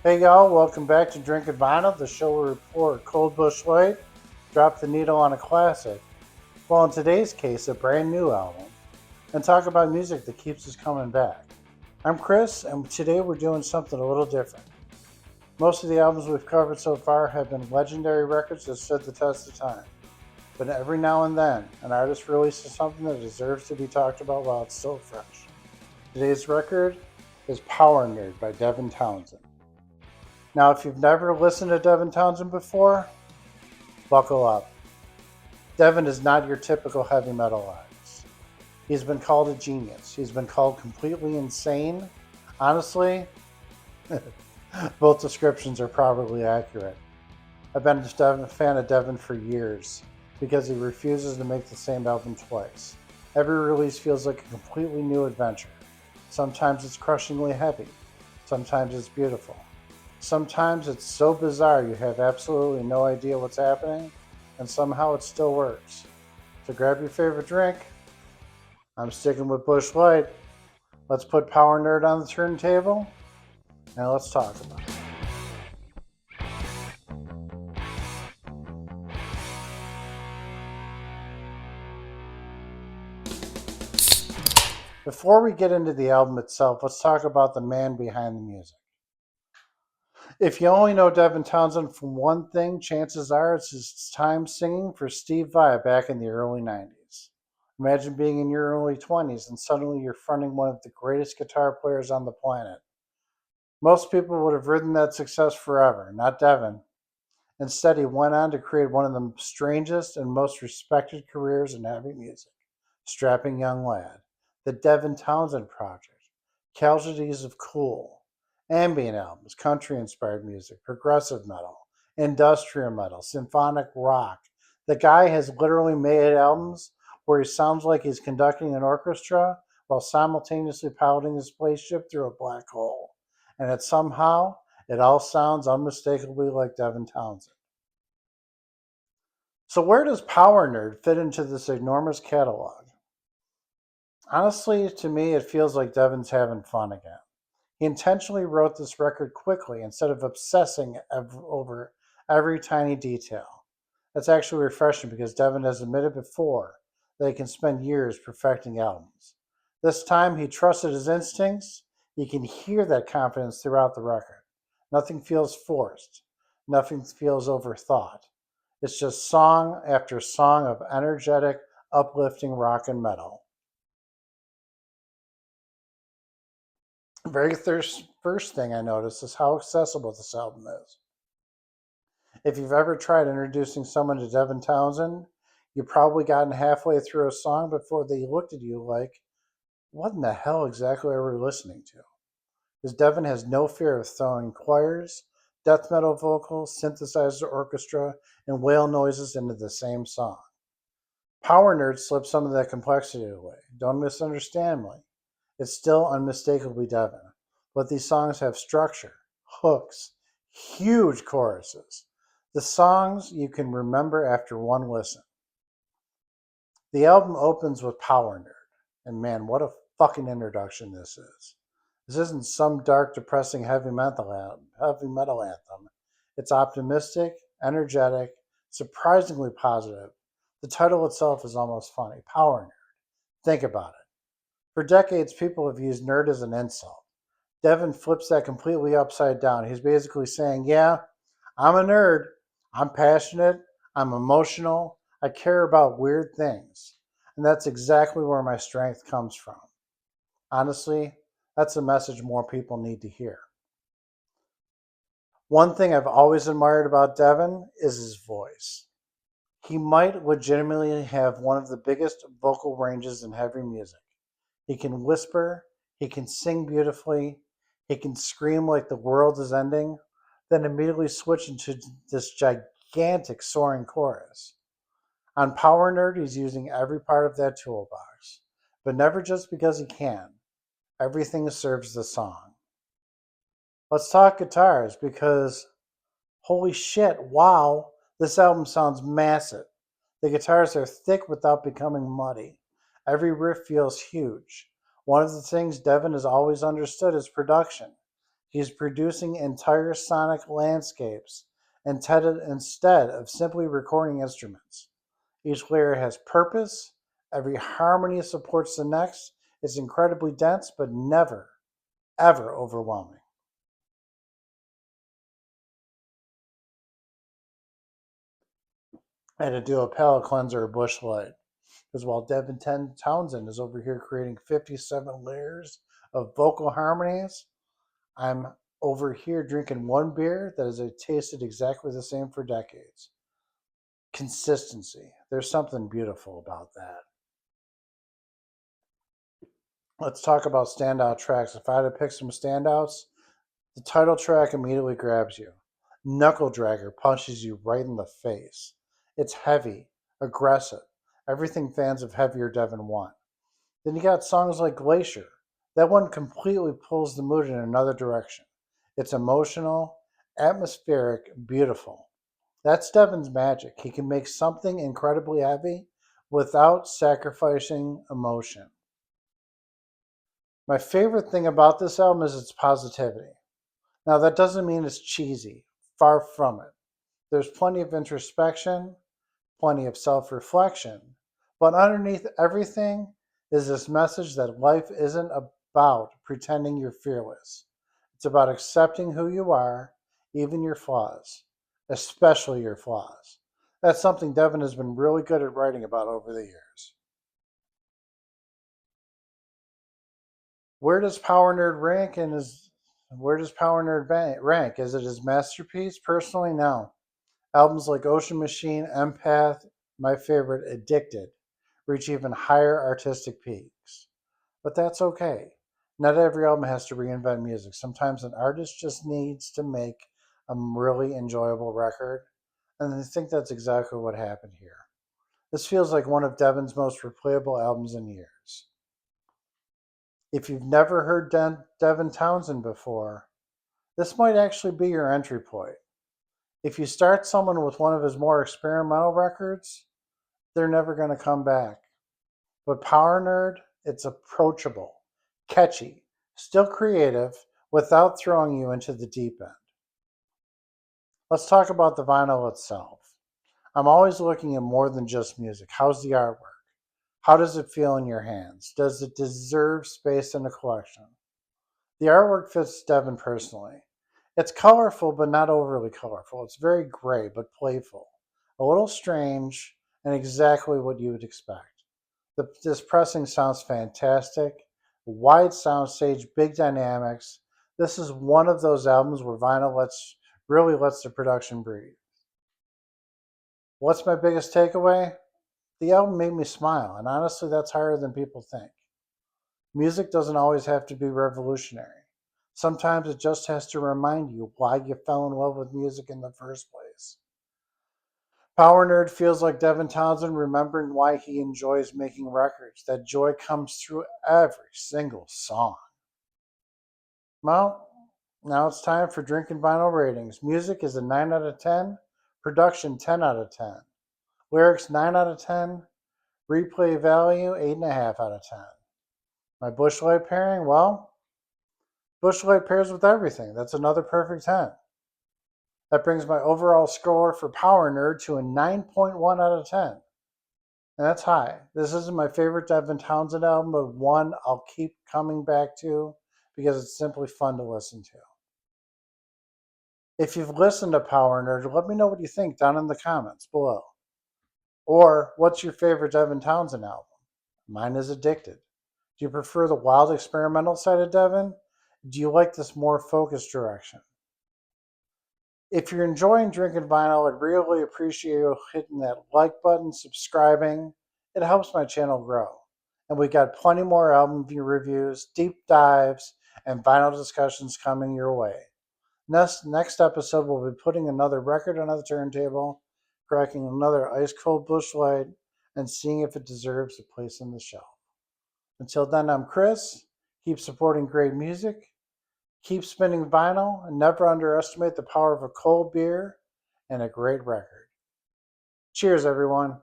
Hey y'all, welcome back to Drinkin Vinyl, the show where we pour a cold bush light, drop the needle on a classic, well in today's case a brand new album, and talk about music that keeps us coming back. I'm Chris, and today we're doing something a little different. Most of the albums we've covered so far have been legendary records that stood the test of time, but every now and then an artist releases something that deserves to be talked about while it's still fresh. Today's record is PowerNerd by Devin Townsend. Now, if you've never listened to Devin Townsend before, buckle up. Devin is not your typical heavy metal artist. He's been called a genius. He's been called completely insane. Honestly, both descriptions are probably accurate. I've been a fan of Devin for years because he refuses to make the same album twice. Every release feels like a completely new adventure. Sometimes it's crushingly heavy. Sometimes it's beautiful. Sometimes it's so bizarre you have absolutely no idea what's happening, and somehow it still works. So grab your favorite drink. I'm sticking with Bush Light. Let's put PowerNerd on the turntable, and let's talk about it. Before we get into the album itself, let's talk about the man behind the music. If you only know Devin Townsend from one thing, chances are it's his time singing for Steve Vai back in the early 90s. Imagine being in your early 20s and suddenly you're fronting one of the greatest guitar players on the planet. Most people would have ridden that success forever, not Devin. Instead, he went on to create one of the strangest and most respected careers in heavy music. Strapping Young Lad, The Devin Townsend Project, Casualties of Cool, ambient albums, country inspired music, progressive metal, industrial metal, symphonic rock. The guy has literally made albums where he sounds like he's conducting an orchestra while simultaneously piloting his spaceship through a black hole. And it somehow, it all sounds unmistakably like Devin Townsend. So, where does Power Nerd fit into this enormous catalog? Honestly, to me, it feels like Devin's having fun again. He intentionally wrote this record quickly instead of obsessing over every tiny detail. That's actually refreshing because Devin has admitted before that he can spend years perfecting albums. This time, he trusted his instincts. You can hear that confidence throughout the record. Nothing feels forced, nothing feels overthought. It's just song after song of energetic, uplifting rock and metal. First thing I noticed is how accessible this album is. If you've ever tried introducing someone to Devin Townsend, you've probably gotten halfway through a song before they looked at you like, what in the hell exactly are we listening to? Because Devin has no fear of throwing choirs, death metal vocals, synthesizer orchestra, and whale noises into the same song. Power Nerd slips some of that complexity away. Don't misunderstand me. It's still unmistakably Devin. But these songs have structure, hooks, huge choruses. The songs you can remember after one listen. The album opens with Power Nerd. And man, what a fucking introduction this is. This isn't some dark, depressing heavy metal anthem. It's optimistic, energetic, surprisingly positive. The title itself is almost funny. Power Nerd. Think about it. For decades, people have used nerd as an insult. Devin flips that completely upside down. He's basically saying, yeah, I'm a nerd. I'm passionate. I'm emotional. I care about weird things. And that's exactly where my strength comes from. Honestly, that's a message more people need to hear. One thing I've always admired about Devin is his voice. He might legitimately have one of the biggest vocal ranges in heavy music. He can whisper, he can sing beautifully, he can scream like the world is ending, then immediately switch into this gigantic soaring chorus. On Power Nerd, he's using every part of that toolbox, but never just because he can. Everything serves the song. Let's talk guitars because holy shit, wow, this album sounds massive. The guitars are thick without becoming muddy. Every riff feels huge. One of the things Devin has always understood is production. He's producing entire sonic landscapes instead of simply recording instruments. Each layer has purpose, every harmony supports the next. It's incredibly dense, but never, ever overwhelming. And to do a palate cleanser or bush light. Because while Devin Townsend is over here creating 57 layers of vocal harmonies, I'm over here drinking one beer that has tasted exactly the same for decades. Consistency. There's something beautiful about that. Let's talk about standout tracks. If I had to pick some standouts, the title track immediately grabs you. Knuckle Dragger punches you right in the face. It's heavy, aggressive, everything fans of heavier Devin want. Then you got songs like Glacier. That one completely pulls the mood in another direction. It's emotional, atmospheric, beautiful. That's Devin's magic. He can make something incredibly heavy without sacrificing emotion. My favorite thing about this album is its positivity. Now, that doesn't mean it's cheesy. Far from it. There's plenty of introspection, plenty of self reflection, but underneath everything is this message that life isn't about pretending you're fearless. It's about accepting who you are, even your flaws, especially your flaws. That's something Devin has been really good at writing about over the years. Where does Power Nerd rank in his Where does Power Nerd rank? Is it his masterpiece? Personally, no. Albums like Ocean Machine, Empath, my favorite, Addicted, reach even higher artistic peaks. But that's okay. Not every album has to reinvent music. Sometimes an artist just needs to make a really enjoyable record. And I think that's exactly what happened here. This feels like one of Devin's most replayable albums in years. If you've never heard Devin Townsend before, this might actually be your entry point. If you start someone with one of his more experimental records, they're never going to come back. But Power Nerd, it's approachable, catchy, still creative, without throwing you into the deep end. Let's talk about the vinyl itself. I'm always looking at more than just music. How's the artwork? How does it feel in your hands? Does it deserve space in a collection? The artwork fits Devin personally. It's colorful, but not overly colorful. It's very gray, but playful. A little strange, and exactly what you would expect. This pressing sounds fantastic. Wide soundstage, big dynamics. This is one of those albums where vinyl really lets the production breathe. What's my biggest takeaway? The album made me smile, and honestly, that's higher than people think. Music doesn't always have to be revolutionary. Sometimes it just has to remind you why you fell in love with music in the first place. Power Nerd feels like Devin Townsend remembering why he enjoys making records. That joy comes through every single song. Well, now it's time for Drinkin Vinyl ratings. Music is a 9 out of 10. Production 10 out of 10. Lyrics 9 out of 10. Replay value 8.5 out of 10. My Bush Light pairing, well, Bush Light pairs with everything. That's another perfect 10. That brings my overall score for Power Nerd to a 9.1 out of 10. And that's high. This isn't my favorite Devin Townsend album, but one I'll keep coming back to because it's simply fun to listen to. If you've listened to Power Nerd, let me know what you think down in the comments below. Or what's your favorite Devin Townsend album? Mine is Addicted. Do you prefer the wild experimental side of Devin? Do you like this more focused direction? If you're enjoying Drinkin Vinyl, I'd really appreciate you hitting that like button, subscribing. It helps my channel grow. And we got plenty more album reviews, deep dives, and vinyl discussions coming your way. Next episode, we'll be putting another record on the turntable, cracking another ice cold Bush Light, and seeing if it deserves a place on the shelf. Until then, I'm Chris. Keep supporting great music. Keep spinning vinyl, and never underestimate the power of a cold beer and a great record. Cheers, everyone.